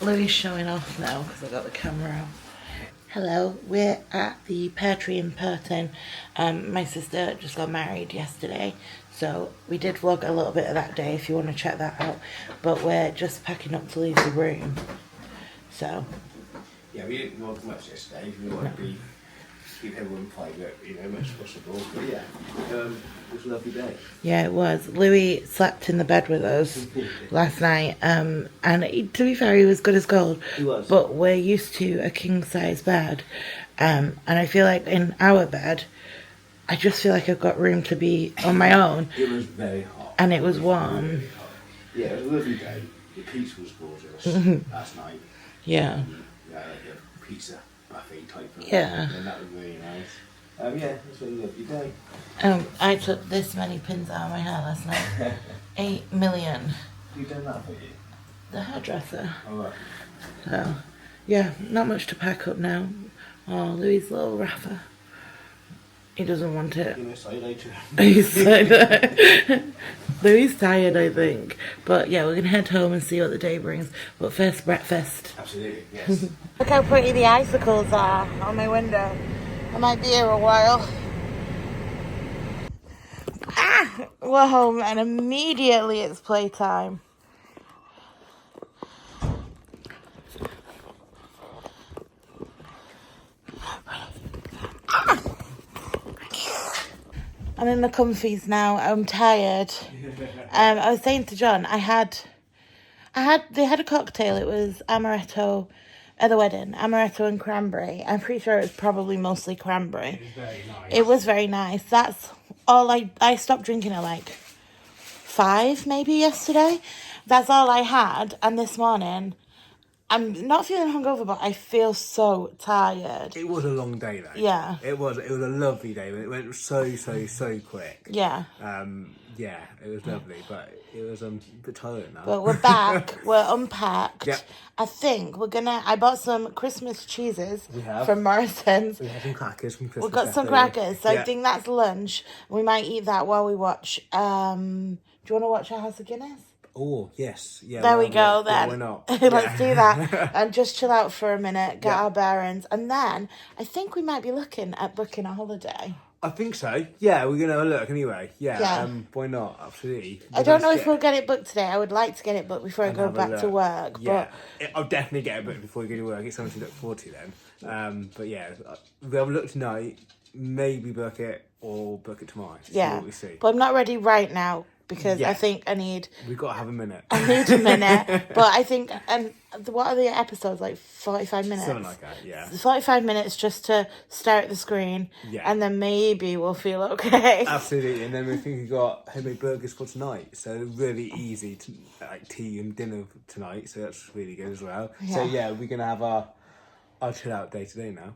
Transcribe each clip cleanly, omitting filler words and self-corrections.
Louis showing off now because I got the camera out. Hello, we're at the pear tree in Perton. My sister just got married yesterday, so we did vlog a little bit of that day if you want to check that out. But we're just packing up to leave the room. So. Yeah, we didn't vlog much yesterday. We wanted to keep everyone private, much as possible. But yeah, it was a lovely day. Yeah, it was. Louis slept in the bed with us last night, and to be fair, he was good as gold. He was. But we're used to a king-size bed, and I feel like in our bed, I just feel like I've got room to be on my own. It was very hot. And it was warm. Really hot. Yeah, it was a lovely day. The pizza was gorgeous last night. Yeah. Yeah, like a pizza buffet type of Yeah. And that was really nice. Yeah, it was a lovely day. I took this many pins out of my hair last night. 8 million. Who done that for you? The hairdresser. Oh, right. So, yeah, not much to pack up now. Oh, Louis' little wrapper. He doesn't want it. He's Louis tired, I think. But yeah, we're going to head home and see what the day brings. But first, breakfast. Absolutely, yes. Look how pretty the icicles are on my window. I might be here a while. We're home and immediately it's playtime. I'm in my comfies now. I'm tired. I was saying to John, they had a cocktail. It was amaretto at the wedding, amaretto and cranberry. I'm pretty sure it was probably mostly cranberry. It was very nice. It was very nice. That's all I stopped drinking at like 5 maybe yesterday. That's all I had. And this morning, I'm not feeling hungover, but I feel so tired. It was a long day though. Yeah. It was a lovely day. It went so quick. Yeah. Yeah, it was lovely, but it was a bit tired now. But we're back. We're unpacked. Yep. I think I bought some Christmas cheeses We have. from Morrison's. We had some crackers from Christmas. We've got some yesterday. crackers, so Yeah. I think that's lunch. We might eat that while we watch. Do you want to watch A House of Guinness? Oh, yes. Yeah. There we go yeah, then. why not? Let's do that and just chill out for a minute, get Yeah. our bearings, and then I think we might be looking at booking a holiday. I think so. Yeah, we're going to have a look anyway. Yeah. Yeah. Why not? Absolutely. I don't know if we'll get it booked today. I would like to get it booked before I go back to work. Yeah. I'll definitely get it booked before we go to work. It's something to look forward to then. But yeah, we'll have a look tonight. Maybe book it or book it tomorrow. See what we see. But I'm not ready right now because Yeah. I think I need We've got to have a minute. a minute. But I think, and what are the episodes, like 45 minutes? Something like that, yeah. 45 minutes just to stare at the screen, Yeah. and then maybe we'll feel okay. Absolutely, and then we think we've got homemade burgers for tonight, so really easy to like tea and dinner tonight, so that's really good as well. Yeah. So yeah, we're gonna have our chill out day today now.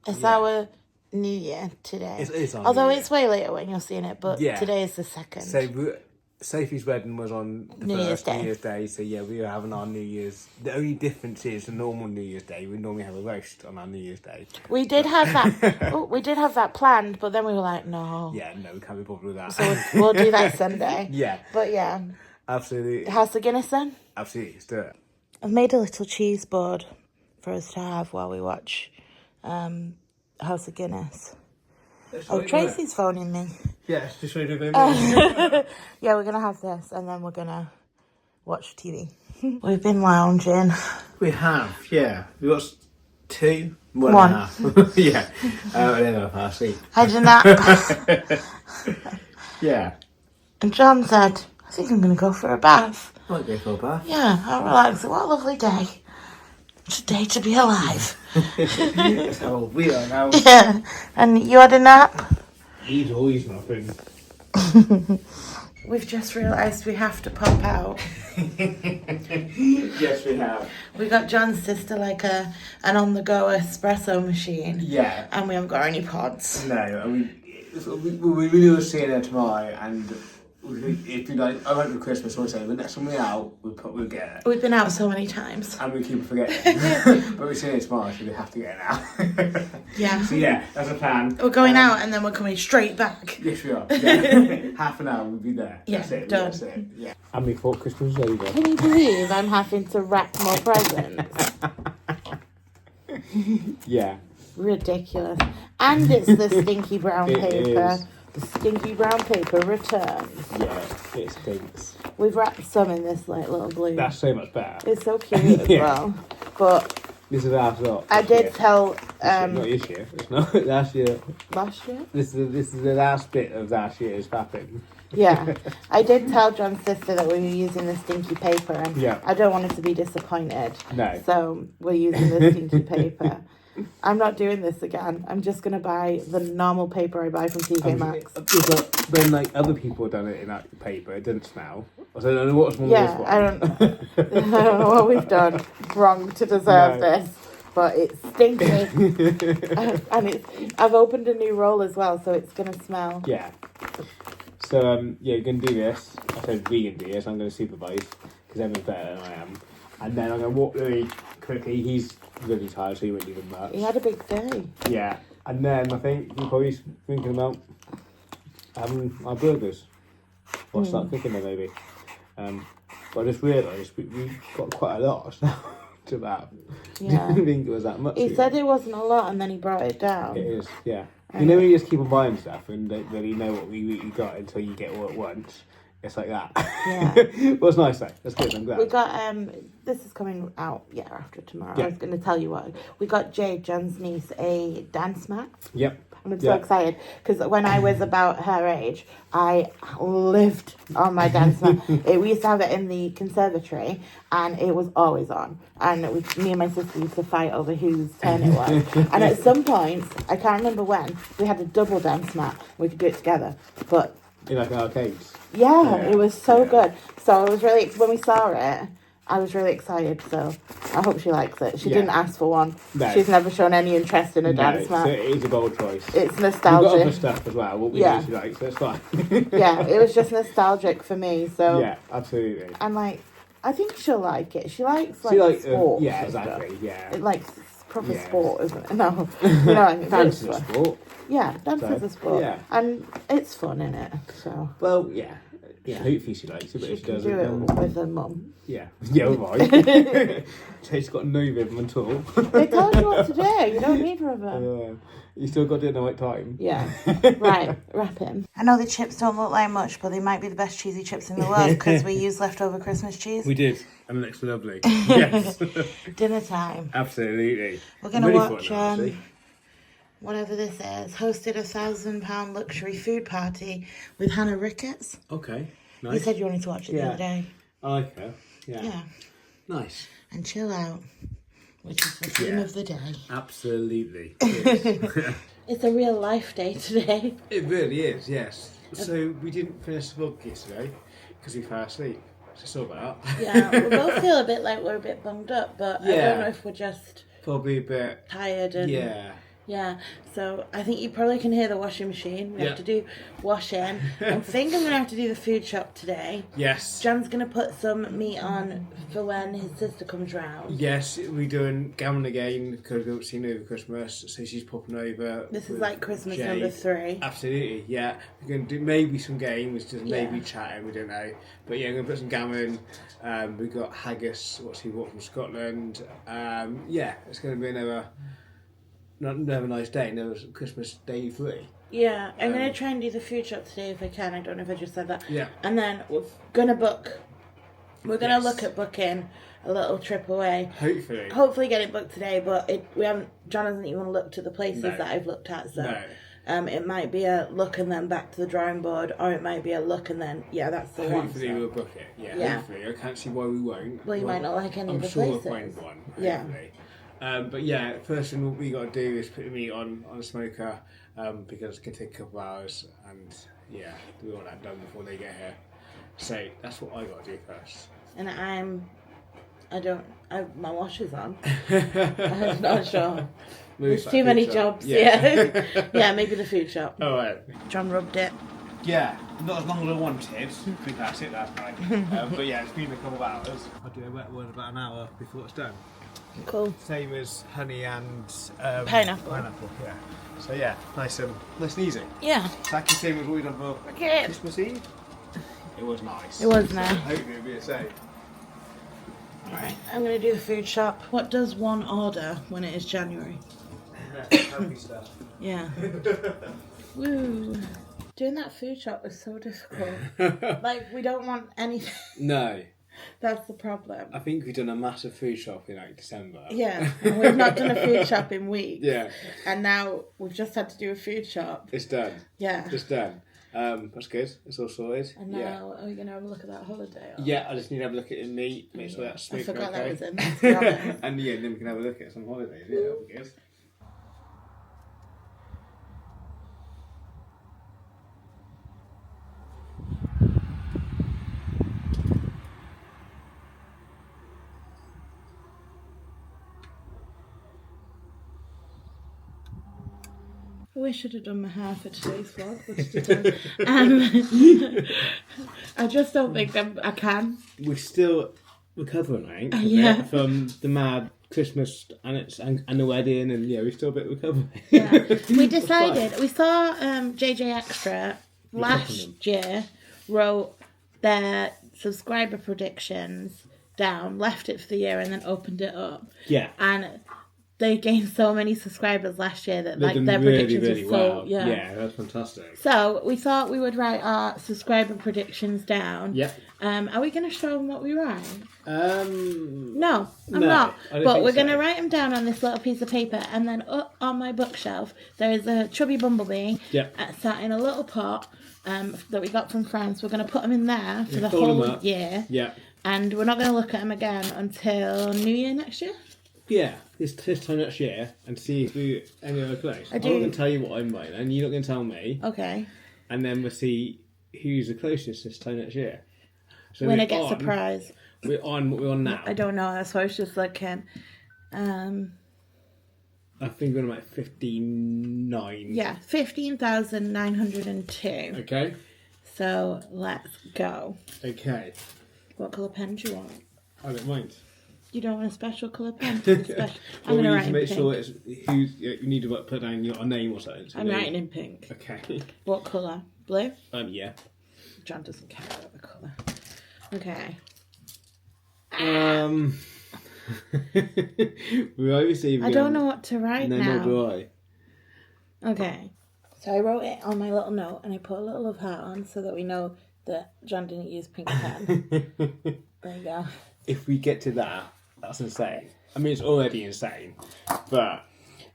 It's our New Year today. It's our Although New Year. it's way later when you're seeing it, but Yeah. today is the 2nd. So Sophie's wedding was on the New Year's first Day. New Year's Day, so yeah, we are having our New Year's. The only difference is the normal New Year's Day. We normally have a roast on our New Year's Day. We did have that. We did have that planned, but then we were like, no. Yeah, no, we can't be bothered with that. So we'll do that Sunday. Yeah, But yeah, absolutely, House of Guinness then. absolutely, let's do it. I've made a little cheese board for us to have while we watch House of Guinness. Oh, Tracy's phoning me. Yeah, just ready to go. Yeah, we're going to have this and then we're going to watch TV. We've been lounging. We have, yeah. We got 2, One. 1.5. Yeah, I don't know if I sleep. I did that. Yeah, And John said, I think I'm going to go for a bath. might go for a bath. Yeah, I'll relax. What a lovely day. It's a day to be alive. That's how old we are now. Yeah. And you had a nap? He's always nothing. We've just realised we have to pop out. Yes, we have. We got John's sister like an on-the-go espresso machine. Yeah. And we haven't got any pods. No, I mean, we really were seeing her tomorrow, and It'd be like, I went to Christmas, so I say, the next time we're out, we'll get it. We've been out so many times. And we keep forgetting. But we're seeing it tomorrow, so we have to get it now. Yeah. So yeah, that's a plan. We're going out and then we're coming straight back. Yes, we are. Yeah. Half an hour, we'll be there. Yeah, that's it. done. That's it. Yeah. And we thought Christmas was over. Can you believe I'm having to wrap more presents? Yeah. Ridiculous. And it's the stinky brown It paper. is. The stinky brown paper returns. Yeah, it stinks. We've wrapped some in this like little blue. That's so much better. It's so cute as well. But This is last lot. I did tell not this year. It's not last year. last year. This is the last bit of last year's wrapping. Yeah, I did tell John's sister that we were using the stinky paper, and Yeah. I don't want her to be disappointed. No. So we're using the stinky paper. I'm not doing this again. I'm just gonna buy the normal paper I buy from TK Maxx. But when like other people have done it in that paper, it didn't smell. So I don't know what's wrong with Yeah, this one. I don't know what we've done wrong to deserve this, but it's stinky. And I've opened a new roll as well, so it's gonna smell. Yeah. So yeah, you're gonna do this. I said we can do this. I'm gonna supervise because everyone's better than I am. And then I'm gonna walk really quickly. He's really tired, so he won't do them much. He had a big day. Yeah. And then I think we're probably thinking about having our burgers. Or start cooking them maybe. But I just realised we got quite a lot now to that. Yeah. Didn't think it was that much. He said it wasn't a lot, and then he brought it down. It is, yeah. You know when you just keep on buying stuff and don't really know what you got until you get all at once? It's like that. Yeah. Well, it's nice though. That's good, I'm glad. We got, this is coming out, after tomorrow. Yeah. I was going to tell you what. We got Jade, John's niece, a dance mat. Yep. And I'm so excited because when I was about her age, I lived on my dance mat. We used to have it in the conservatory, and it was always on. And me and my sister used to fight over whose turn it was. And at some point, I can't remember when, we had a double dance mat. We could do it together. But In like arcades. yeah, it was so good. So I was really, when we saw it, I was really excited. So I hope she likes it. She didn't ask for one. No. She's never shown any interest in a dance mat. It is a bold choice. It's We've got nostalgic. other stuff as well. What we know she likes, so it's fine. Yeah, it was just nostalgic for me. So Yeah, absolutely. I'm like, I think she'll like it. She likes sports. yeah, and stuff. exactly. Yeah. It likes proper Yeah. sport, isn't it? No, you know what I mean. Dance It's is fun. sport. Yeah, dance So, is a sport, yeah. and it's fun, isn't it? So Well, yeah. Yeah, hopefully she likes it, but she if she can doesn't, do it then... with her mum. Yeah. Yeah, right. She's got no rhythm at all. They told you what to do. You don't need rhythm. You still got to do it in the right time. Yeah. Right, wrap him. I know the chips don't look like much, but they might be the best cheesy chips in the world because we used leftover Christmas cheese. We did. And it looks lovely. Yes. Dinner time. Absolutely. We're going to watch whatever this is. Hosted a £1,000 luxury food party with Hannah Ricketts. Okay. Nice. You said you wanted to watch it the other day. I like her. Yeah. Yeah. Nice. And chill out, which is the theme of the day. Absolutely. It's a real life day today. It really is, yes. So we didn't finish the vlog yesterday because we fell asleep. So it's all about that. Yeah, we both feel a bit like we're a bit bunged up, but I don't know if we're just probably a bit tired and yeah. So I think you probably can hear the washing machine. We have to do washing. I think I'm gonna have to do the food shop today. Yes. John's gonna put some meat on for when his sister comes round. Yes, we're doing gammon again because we haven't seen her over Christmas, so she's popping over. This is like Christmas Jade. number 3. Absolutely, yeah. We're going to do maybe some games, just maybe chatting, we don't know. But yeah, I'm going to put some gammon. We've got haggis, what's he brought from Scotland. Yeah, it's going to be another nice day, another Christmas day 3. Yeah, I'm going to try and do the food shop today if I can. I don't know if I just said that. Yeah. And then we're going to book. We're going to look at booking a little trip away. Hopefully get it booked today, but John hasn't even looked at the places that I've looked at, so it might be a look and then back to the drawing board, or it might be a look and then that's the one. Hopefully we'll book it. Yeah. Hopefully. I can't see why we won't. Well, you might not like any of the places. I'm sure we'll find one. Hopefully. But yeah, first thing what we got to do is put the meat on a smoker because it can take a couple of hours, and we want that done before they get here. So that's what I got to do first. And my wash is on. I'm not sure. There's too many jobs. Yeah. Yeah, maybe the food shop. All right. John rubbed it. Yeah, Not as long as I wanted. I think that's it that night. But yeah, it's been a couple of hours. I'll do a wet one about an hour before it's done. Cool. Same as honey and Pineapple. Pineapple, yeah. So yeah, nice and easy. Yeah. Exactly the same as what we done for Okay. Christmas Eve. It was nice. It was So nice. hopefully it'll be the same. Alright, I'm going to do the food shop. What does one order when it is January? Happy stuff. Yeah. Woo. Doing that food shop was so difficult. Like, we don't want anything. No. That's the problem. I think we've done a massive food shop in like December. Yeah, and we've not done a food shop in weeks. Yeah. And now we've just had to do a food shop. It's done. Yeah. It's done. That's good. It's all sorted. And now, are we going to have a look at that holiday? Or? Yeah, I just need to have a look at it neat, make sure that's smooth. I forgot okay. that was in there, to be honest. And yeah, then we can have a look at some holidays. Yeah, that'll be good. I wish I'd have done my hair for today's vlog, but I didn't. I just don't think I can. We're still recovering, I think, Yeah. from the mad Christmas and the wedding, and yeah, we're still a bit recovering. Yeah. We decided, we saw JJ Extra last year wrote their subscriber predictions down, left it for the year, and then opened it up. Yeah. And they gained so many subscribers last year that They've done their really, predictions really were so well. yeah. Yeah, that's fantastic. So we thought we would write our subscriber predictions. Yep. Are we going to show them what we write? No, I'm No, not. I don't But think we're going to so. write them down on this little piece of paper, and then up on my bookshelf there is a chubby bumblebee Yep. sat in a little pot that we got from France. We're going to put them in there for the fold 'em whole up. year. Yeah. And we're not going to look at them again until New Year next year. Yeah, this time next year and see if we any other close. I'm not do. going to tell you what I'm writing, and you're not going to tell me. Okay. And then we'll see who's the closest this time next year. So Winner we're gets a on- prize. We're on what we're on now. I don't know. That's why I was just looking. I think we're on like 59. Yeah, 15,902. Okay. So let's go. Okay. What colour pen do you want? I don't mind. You don't want a special colour pen? I'm Well, going to we need write to in make pink. sure it's who's. You need to put down your name or something. I'm writing in pink. Okay. What colour? Blue? Yeah. John doesn't care about the colour. Okay. We obviously. I don't know what to write No, now. nor do I. Okay. So I wrote it on my little note and I put a little love heart on so that we know that John didn't use pink pen. There you go. If we get to that, that's insane. I mean, it's already insane, but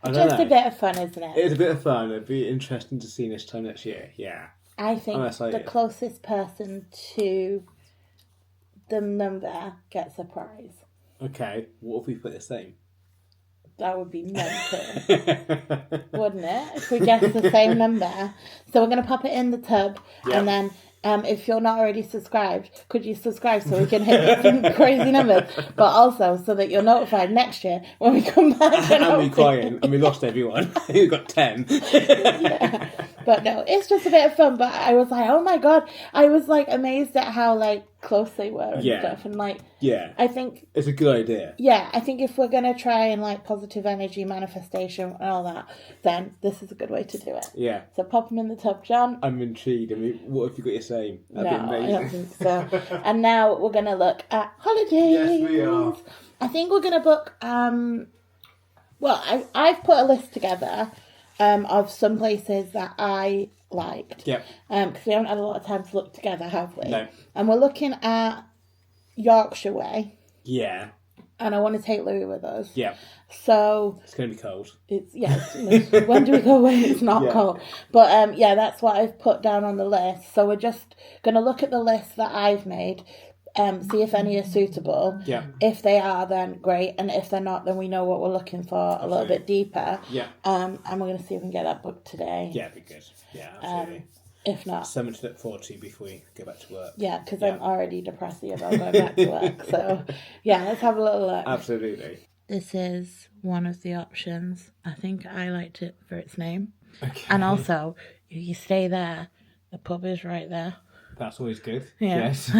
I don't Just know. a bit of fun, isn't it? It's a bit of fun. It'd be interesting to see this time next year. Yeah. I think I'm excited. the closest person to the number gets a prize. Okay. What if we put the same? That would be mental, wouldn't it? If we guess the same number. So we're going to pop it in the tub, Yeah. and then if you're not already subscribed, could you subscribe so we can hit some crazy numbers? But also so that you're notified next year when we come back. And we crying, and we lost everyone. We got 10. Yeah. But no, it's just a bit of fun. But I was like, oh my god, I was like amazed at how like close they were and Yeah. stuff, and like Yeah. I think. It's a good idea. Yeah, I think if we're going to try and like positive energy manifestation and all that, then this is a good way to do it. Yeah. So pop them in the tub, John. I'm intrigued. I mean, what if you got your same? That'd No, be I amazing. don't think so. And now we're going to look at holidays. Yes, we are. I think we're going to book, well, I've put a list together of some places that I liked. Yep. Because we haven't had a lot of time to look together, have we? No. And we're looking at Yorkshire Way. Yeah. And I want to take Louis with us. Yeah. So It's going to be cold. it's when do we go when it's not Yeah. cold? But yeah, that's what I've put down on the list. So we're just gonna look at the list that I've made, see if any are suitable. Yeah. If they are, then great, and if they're not, then we know what we're looking for a little bit deeper. Yeah. And we're gonna see if we can get that booked today. Yeah, it'd be good. Yeah, absolutely. If not, Something to look forward to before we go back to work. yeah, because I'm already depressed about going back to work. So yeah, let's have a little look. Absolutely. This is one of the options. I think I liked it for its name. Okay. And also, if you stay there, The pub is right there. That's always good. Yeah. Yes.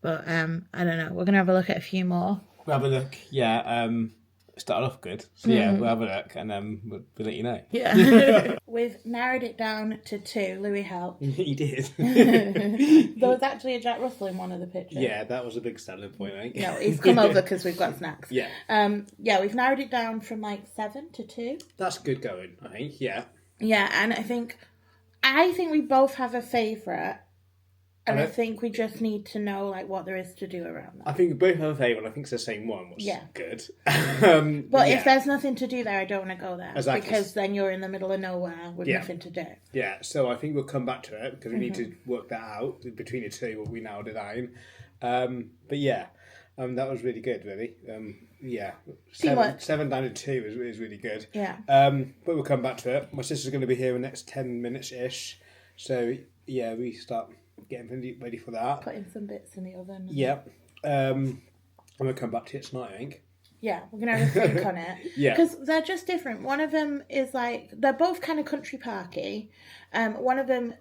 But I don't know. We're gonna have a look at a few more. We'll have a look. Yeah. Started off good. So yeah, we'll have a look and then we'll let you know. Yeah. We've narrowed it down to 2. Louis helped. He did. There was actually a Jack Russell in one of the pictures. Yeah, that was a big selling point, I think. No, he's come over because we've got snacks. Yeah. Yeah, we've narrowed it down from like 7 to 2. That's good going, I think. Yeah. Yeah, and I think we both have a favourite. And I think we just need to know like what there is to do around that. I think we both have a favourite. I think it's the same one, which is good. But if there's nothing to do there, I don't want to go there. Exactly. Because then you're in the middle of nowhere with nothing to do. Yeah, so I think we'll come back to it because we need to work that out between the two, what we now design. But yeah, that was really good, really. Yeah, 7 down to 2 is really good. Yeah. But we'll come back to it. My sister's going to be here in the next 10 minutes-ish. So yeah, we start getting ready for that. Putting some bits in the oven. Yeah. I'm going to come back to it tonight, I think. Yeah, we're going to have a think on it. Yeah. Because they're just different. One of them is like, they're both kind of country parky. One of them,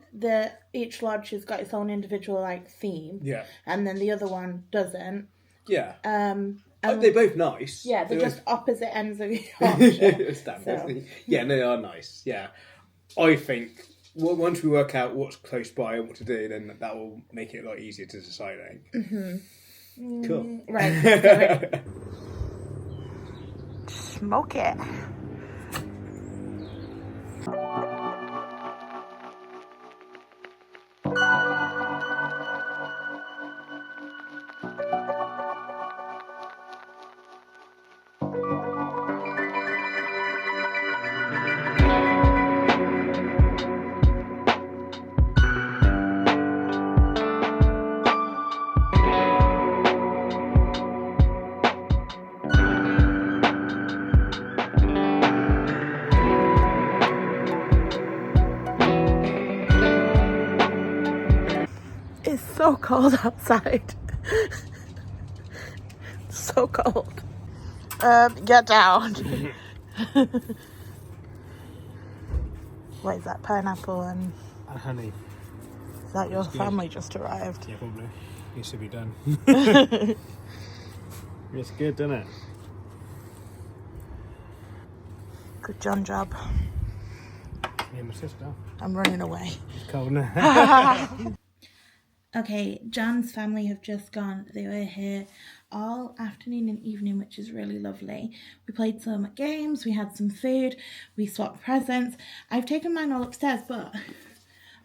each lodge has got its own individual like theme. Yeah. And then the other one doesn't. Yeah. They're both nice. Yeah, they're just opposite ends of Yorkshire. So. Yeah, no, they are nice. Yeah. I think once we work out what's close by and what to do, then that will make it a lot easier to decide, I think. Mm-hmm. Cool. Right. Smoke it. It's so cold outside. So cold. Get down. What is that? Pineapple and honey. Is that your family just arrived? Yeah, probably. Needs to be done. It's good, doesn't it? Good job. Yeah, my sister. I'm running away. It's cold now. Okay, John's family have just gone. They were here all afternoon and evening, which is really lovely. We played some games, we had some food, we swapped presents. I've taken mine all upstairs, but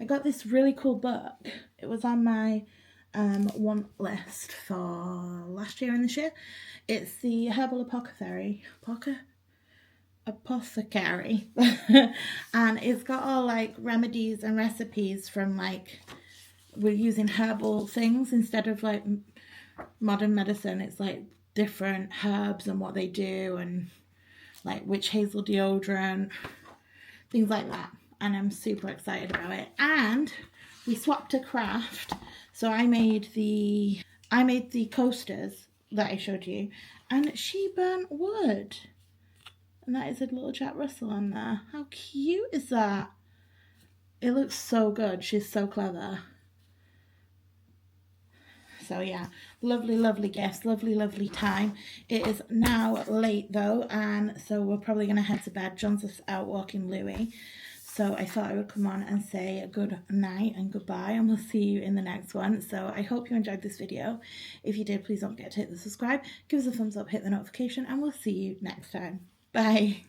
I got this really cool book. It was on my want list for last year and this year. It's the Herbal Apothecary. And it's got all like remedies and recipes from like, we're using herbal things instead of like modern medicine. It's like different herbs and what they do, and like witch hazel deodorant, things like that. And I'm super excited about it. And we swapped a craft. So I made the coasters that I showed you, and she burnt wood. And that is a little Jack Russell on there. How cute is that? It looks so good. She's so clever. So yeah, lovely gifts, lovely time. It is now late though, and so we're probably going to head to bed. John's just out walking Louis. So I thought I would come on and say good night and goodbye, and we'll see you in the next one. So I hope you enjoyed this video. If you did, please don't forget to hit the subscribe, give us a thumbs up, hit the notification, and we'll see you next time. Bye.